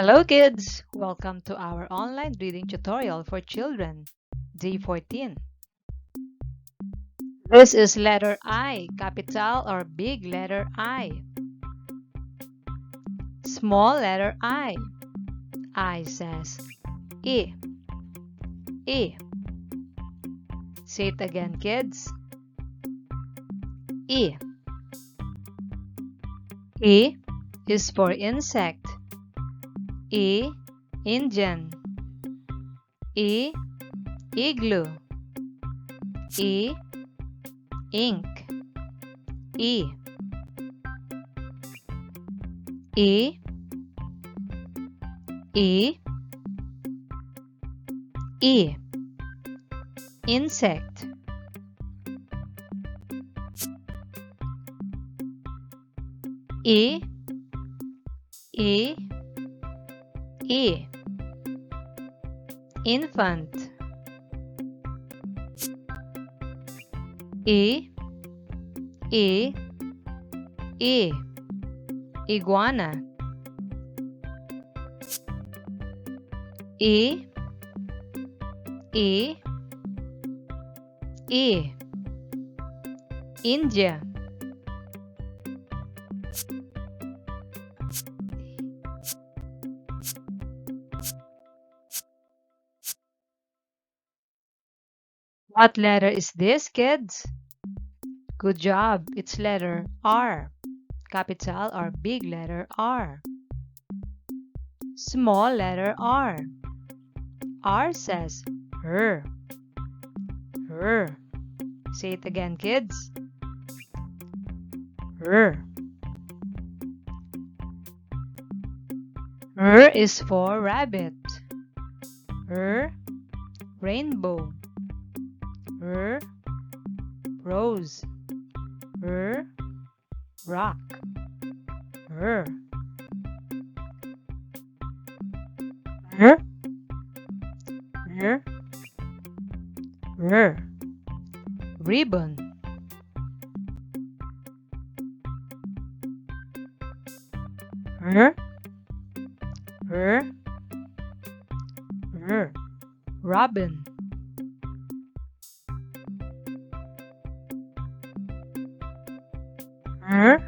Hello kids! Welcome to our online reading tutorial for children, Day 14. This is letter I, capital or big letter I. Small letter I. I says E. E. Say it again, kids. E. E is for insect. E. Engine. E. Igloo. E. Ink. E. E. E. E. Insect. E. E. E. Infant. E. E. E. Iguana. E. E. E. India. What letter is this, kids? Good job. It's letter R. Capital or big letter R. Small letter R. R says her. Her. Say it again, kids. Her. R is for rabbit. R. Rainbow. R. Rose. R. Rock. R. R. R. R. Ribbon. R. R. R. Robin. R.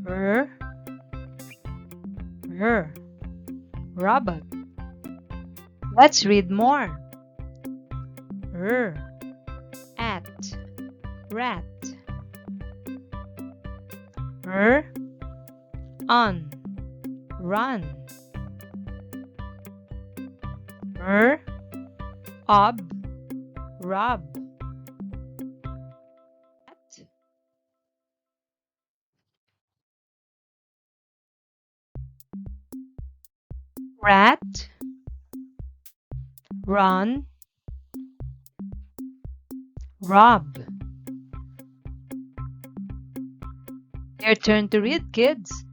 R. R. Robot. Let's read more. R. At. Rat. R. On. Run. R. Ob. Rob. Rat. Run. Rob. Your turn to read, kids.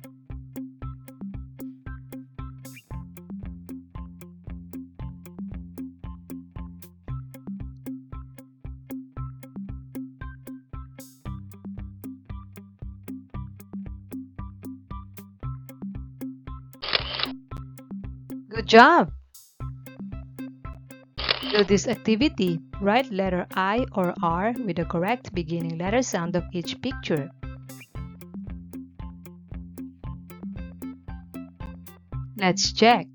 Good job! Do this activity. Write letter I or R with the correct beginning letter sound of each picture. Let's check.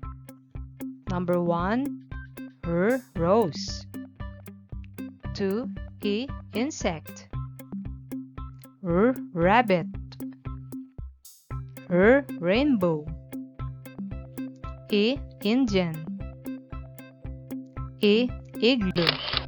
Number 1, R, rose. 2, E, insect. R, rabbit. R, rainbow. E, Indian. E, igloo.